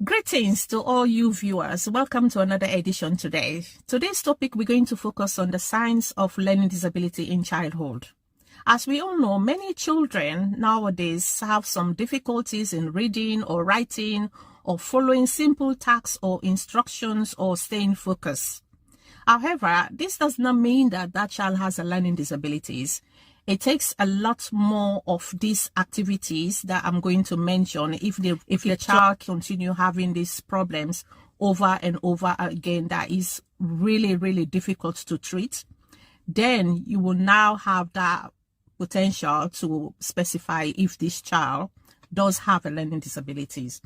Greetings to all you viewers. Welcome to another edition today. Today's topic, we're going to focus on the signs of learning disability in childhood. As we all know, many children nowadays have some difficulties in reading or writing or following simple tasks or instructions or staying focused. However, this does not mean that that child has a learning disabilities. It takes a lot more of these activities that I'm going to mention if your child continue having these problems over and over again that is really difficult to treat. Then you will now have that potential to specify if this child does have a learning disabilities.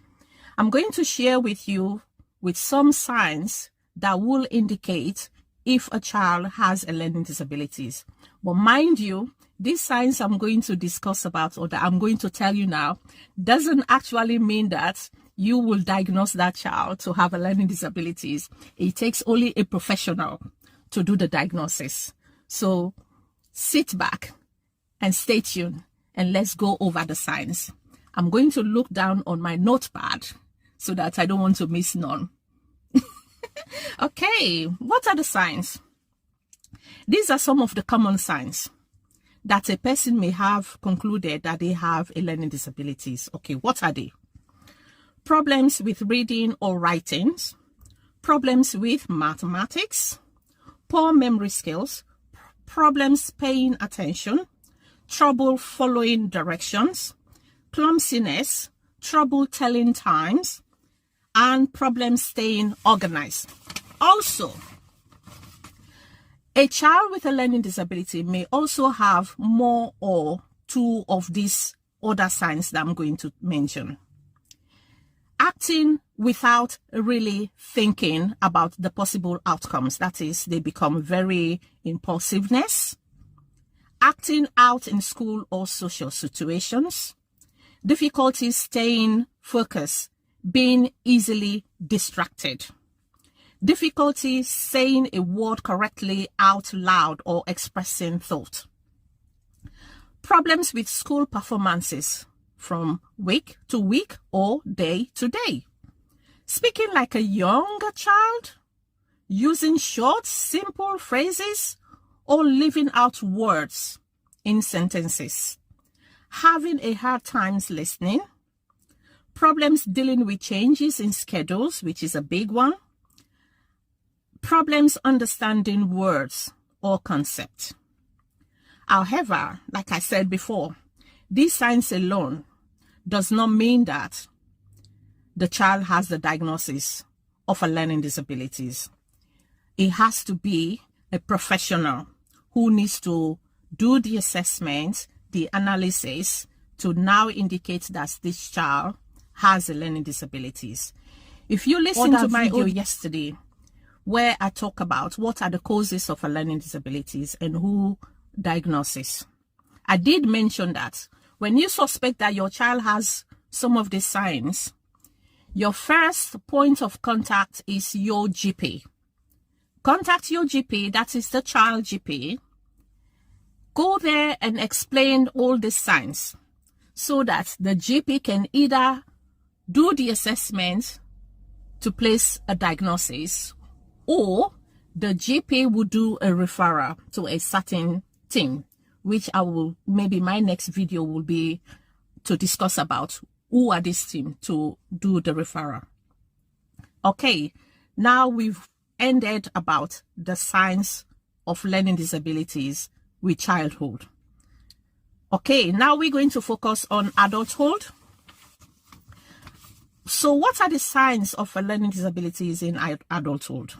I'm going to share with you with some signs that will indicate if a child has a learning disabilities. But mind you, these signs I'm going to discuss about, or that I'm going to tell you now, doesn't actually mean that you will diagnose that child to have a learning disabilities. It takes only a professional to do the diagnosis. So sit back and stay tuned and let's go over the signs. I'm going to look down on my notepad so that I don't want to miss none. Okay, what are the signs? These are some of the common signs that a person may have concluded that they have a learning disabilities. Okay, what are they? Problems with reading or writing, problems with mathematics, poor memory skills, problems paying attention, trouble following directions, clumsiness, trouble telling times, and problems staying organized. Also, a child with a learning disability may also have more or two of these other signs that I'm going to mention. Acting without really thinking about the possible outcomes. That is, they become very impulsiveness. Acting out in school or social situations. Difficulties staying focused. Being easily distracted. Difficulty saying a word correctly out loud or expressing thought. Problems with school performances from week to week or day to day. Speaking like a younger child, using short, simple phrases or leaving out words in sentences. Having a hard time listening. Problems dealing with changes in schedules, which is a big one. Problems understanding words or concepts. However, like I said before, these signs alone does not mean that the child has the diagnosis of a learning disabilities. It has to be a professional who needs to do the assessment, the analysis, to now indicate that this child has a learning disabilities. If you listen to my video yesterday, where I talk about what are the causes of a learning disabilities and who diagnoses, I did mention that when you suspect that your child has some of these signs, your first point of contact is your GP. Contact your GP, that is the child GP. Go there and explain all these signs so that the GP can either do the assessment to place a diagnosis, or the GP will do a referral to a certain team, which I will, maybe my next video will be to discuss about who are this team to do the referral. Okay, now we've ended about the signs of learning disabilities with childhood. Okay, now we're going to focus on adulthood. So what are the signs of a learning disabilities in adulthood?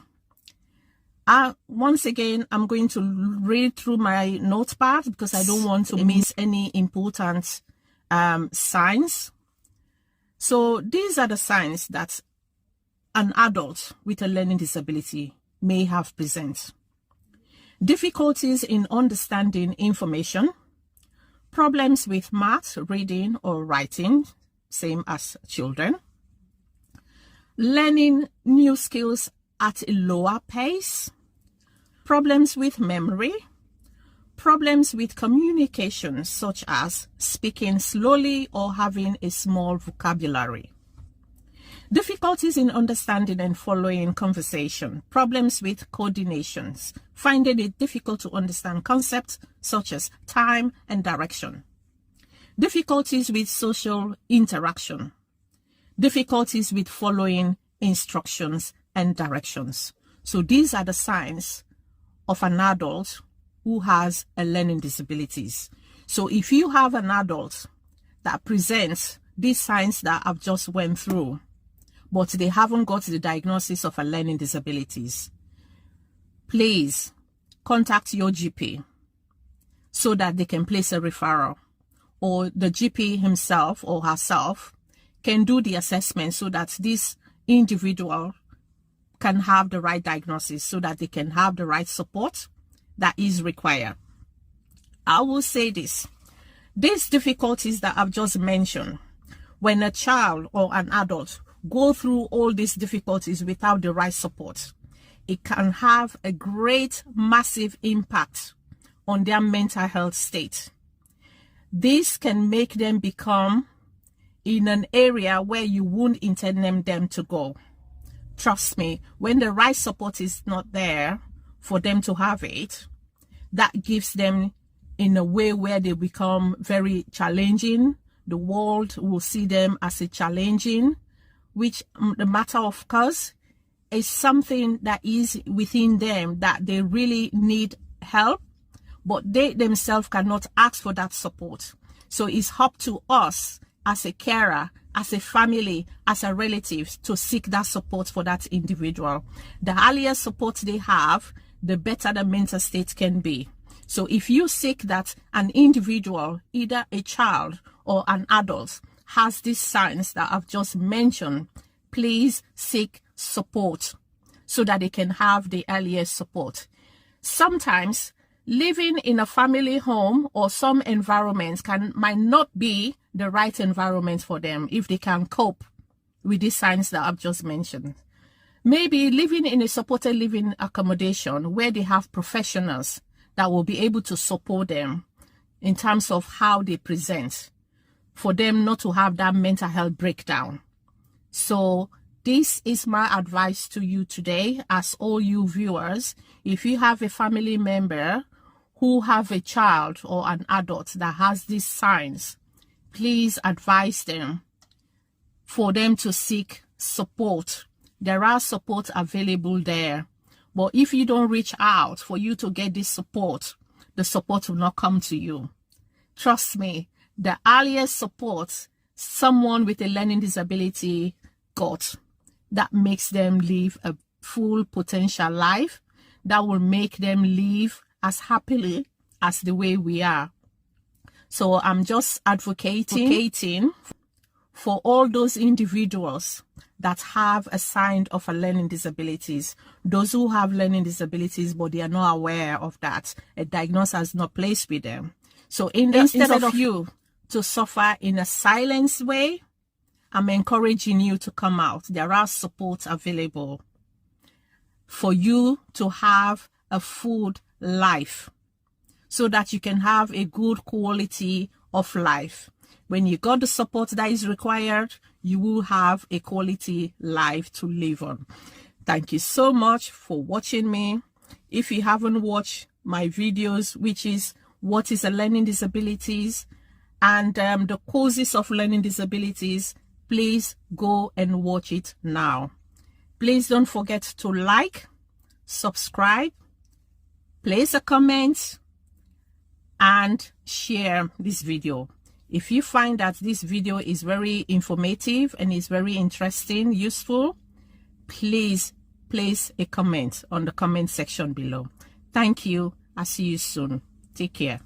Once again, I'm going to read through my notepad because I don't want to miss any important signs. So these are the signs that an adult with a learning disability may have present. Difficulties in understanding information. Problems with math, reading or writing, same as children. Learning new skills at a lower pace. Problems with memory. Problems with communication, such as speaking slowly or having a small vocabulary. Difficulties in understanding and following conversation, problems with coordinations, finding it difficult to understand concepts such as time and direction. Difficulties with social interaction, difficulties with following instructions and directions. So these are the signs of an adult who has a learning disabilities. So if you have an adult that presents these signs that I've just went through, but they haven't got the diagnosis of a learning disabilities, please contact your GP so that they can place a referral, or the GP himself or herself can do the assessment so that this individual can have the right diagnosis, so that they can have the right support that is required. I will say this, these difficulties that I've just mentioned, when a child or an adult go through all these difficulties without the right support, it can have a great, massive impact on their mental health state. This can make them become in an area where you wouldn't intend them to go. Trust me, when the right support is not there for them to have it, that gives them in a way where they become very challenging. The world will see them as a challenging, which the matter of course is something that is within them that they really need help, but they themselves cannot ask for that support. So it's up to us as a carer, as a family, as a relative, to seek that support for that individual. The earlier support they have, the better the mental state can be. So if you seek that an individual, either a child or an adult, has these signs that I've just mentioned, please seek support so that they can have the earliest support. Sometimes living in a family home or some environments might not be the right environment for them if they can cope with these signs that I've just mentioned. Maybe living in a supported living accommodation where they have professionals that will be able to support them in terms of how they present, for them not to have that mental health breakdown. So this is my advice to you today, as all you viewers. If you have a family member who have a child or an adult that has these signs, please advise them for them to seek support. There are support available there. But if you don't reach out for you to get this support, the support will not come to you. Trust me, the earliest support someone with a learning disability got, that makes them live a full potential life, that will make them live as happily as the way we are. So I'm just advocating for all those individuals that have a sign of a learning disabilities, those who have learning disabilities but they are not aware of that, a diagnosis is not placed with them. So instead of you to suffer in a silent way, I'm encouraging you to come out. There are supports available for you to have a full life so that you can have a good quality of life. When you got the support that is required, you will have a quality life to live on. Thank you so much for watching me. If you haven't watched my videos, which is what is a learning disabilities and the causes of learning disabilities, please go and watch it now. Please don't forget to like, subscribe, place a comment, and share this video. If you find that this video is very informative and is very interesting, useful, please place a comment on the comment section below. Thank you. I'll see you soon. Take care.